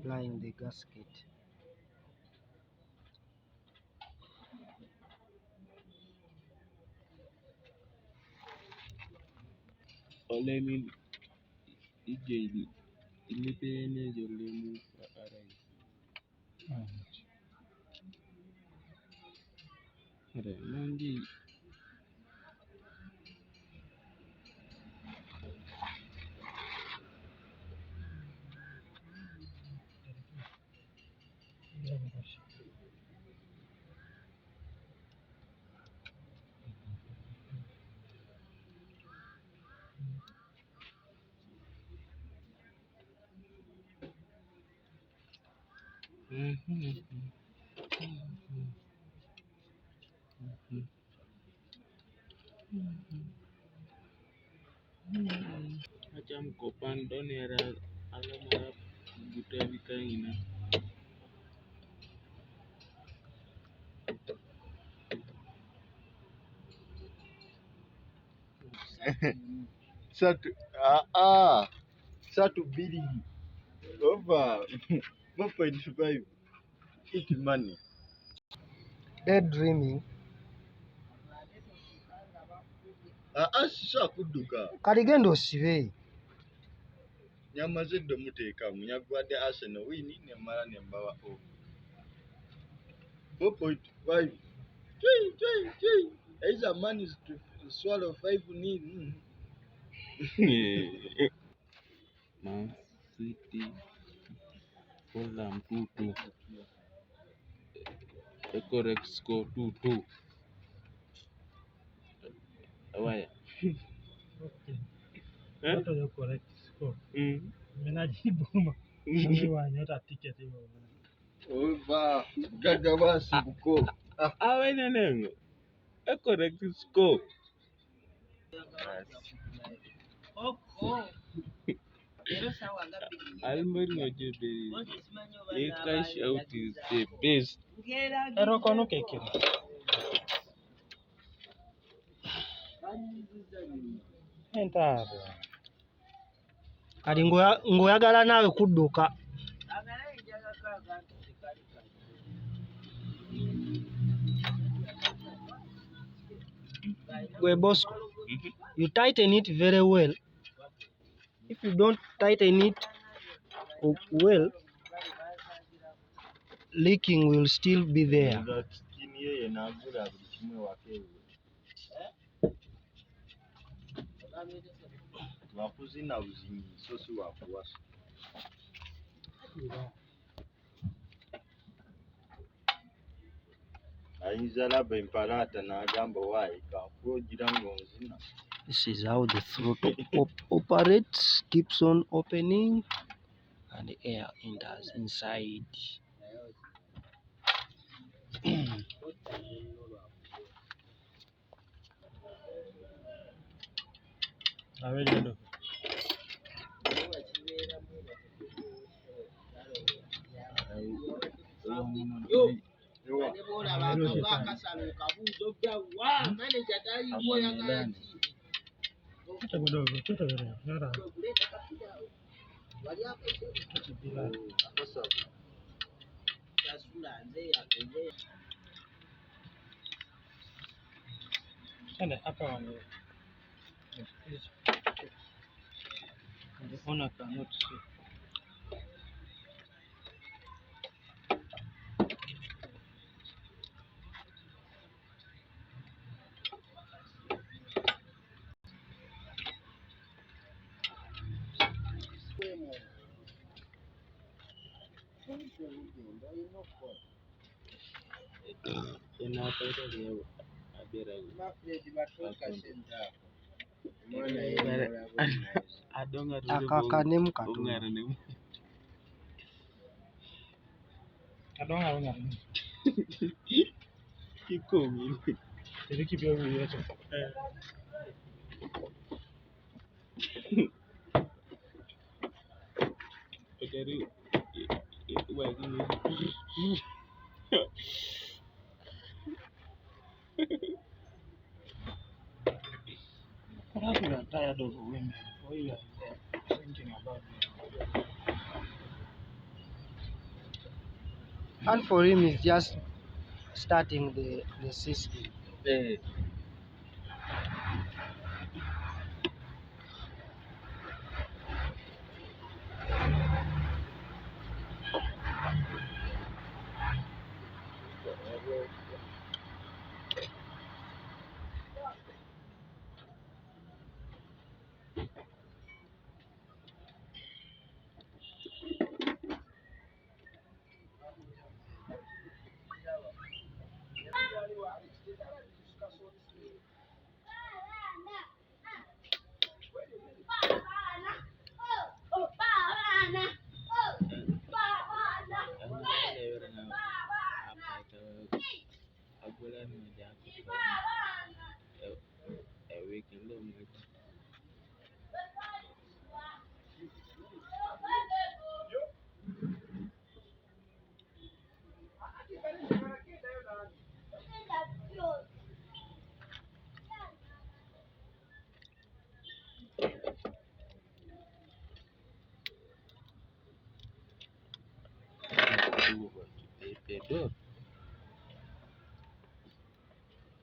applying the gasket. Olemi ije ilipene jolemu arai. Arai nangi macam kopan don era alamara buta bikangina. Satu bili over 1.5 it money. Daydreaming. Sisa kuduka Kaligenda osibe. nyamaze ddo muteeka munyagwadde Arsenal wini nemala nembawa o 4.5 either man is to swallow 5-0. Man City Fulham 2-2. The correct score 2-2. Why? What is the correct score? Menajibu wanyota ticket hiyo. Over gagabasi buko. Awene nengo. The correct score. Almeri ngajebe. The cash out is the best. Erokono kekiro. Entaro. Kali ngoyagala nawe kudduka. Gwe Bosco, you tighten it very well. If you don't tighten it well, leaking will still be there. Wakuzina buzinyi so si wakuwasa. Ayinza laba empalata n'agamba waayi kakugira ng'onzina. This is how the throttle operates, keeps on opening and the air enters inside. Awelelo. Sasa hapa wana the owner cannot see. Akakanem katono. Adonga. Kikomi. Jadi kibia wiyo to. Jadi wagi. Perhaps you are tired of women. Or you are thinking about And for him, it's just starting the system. Eh.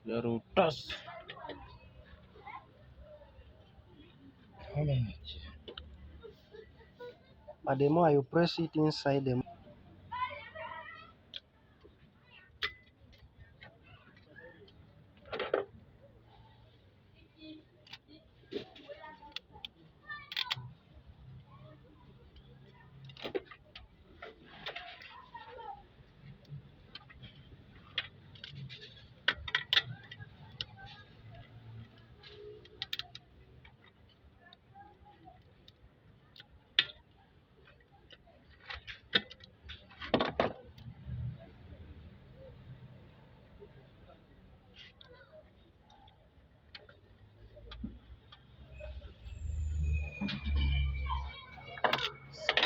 Larutas. How many? But the more you press it inside, the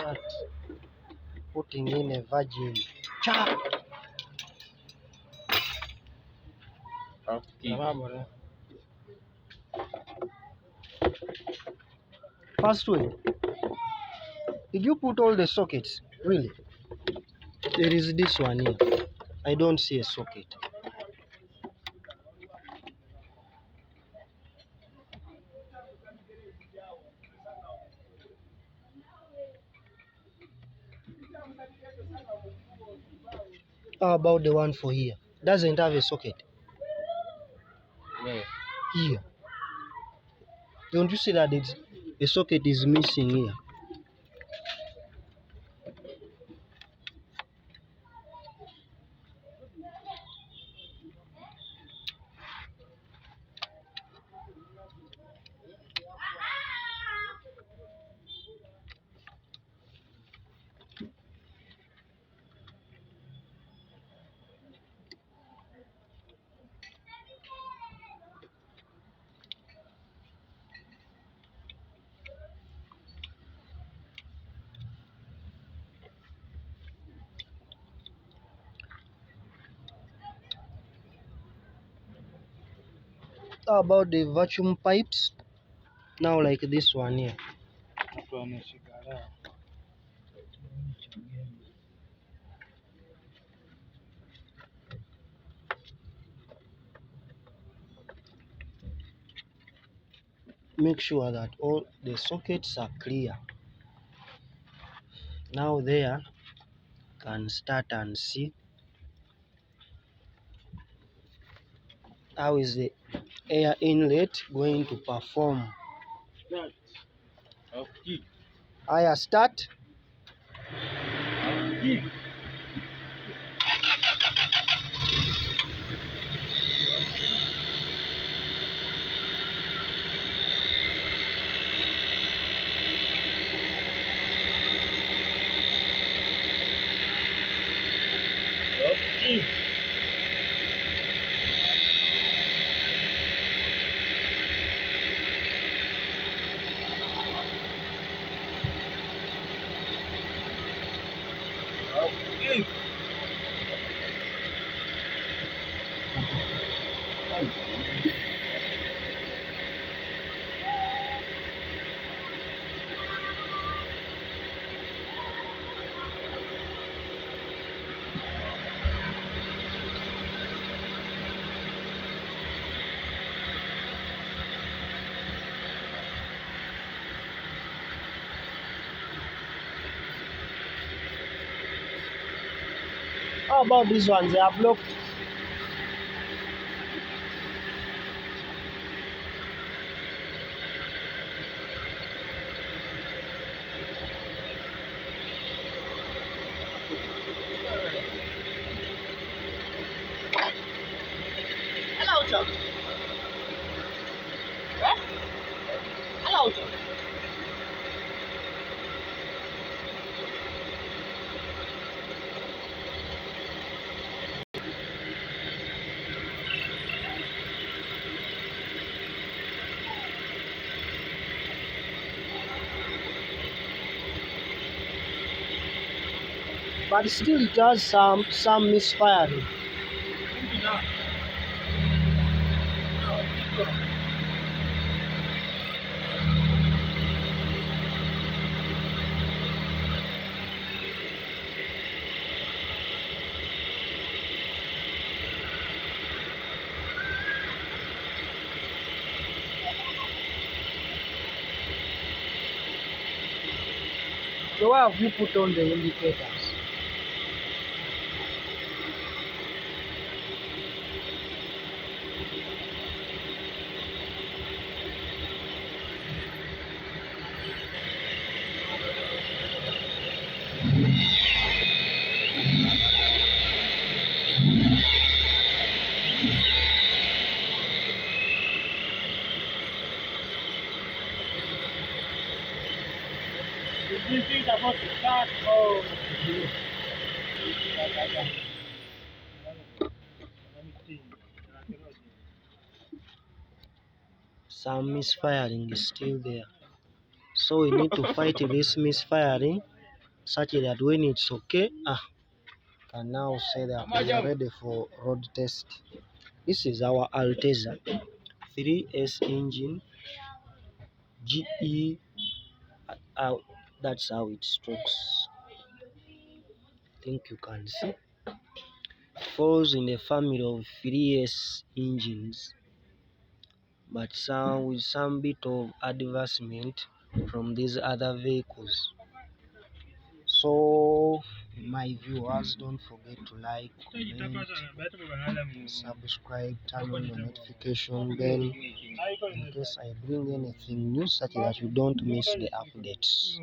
start putting in a virgin. Chop! Okay. First way, did you put all the sockets? Really? There is this one here. I don't see a socket. How about the one for here? Doesn't have a socket. Where? Here. Don't you see that a socket is missing here? How about the vacuum pipes? Now like this one here. Mtu anashikara. Make sure that all the sockets are clear. Now there can start and see how is the air inlet going to perform. Okay. Higher start. Okay. Okay. Okay. How about these ones? They are blocked. Hello, John. Eh? Hello, John. But still it has some misfiring. So why have you put on the indicators? This is about to start. Oh, let me see. Some misfiring is still there. So we need to fight this misfiring such that when it's okay, can now say that we are ready for road test. This is our Altezza 3S engine GE. That's how it strokes. I think you can see. Falls in a family of 3S engines, but with some bit of advancement from these other vehicles. So, in my viewers, don't forget to like, comment, subscribe, turn on the notification bell in case I bring anything new such that you don't miss the updates.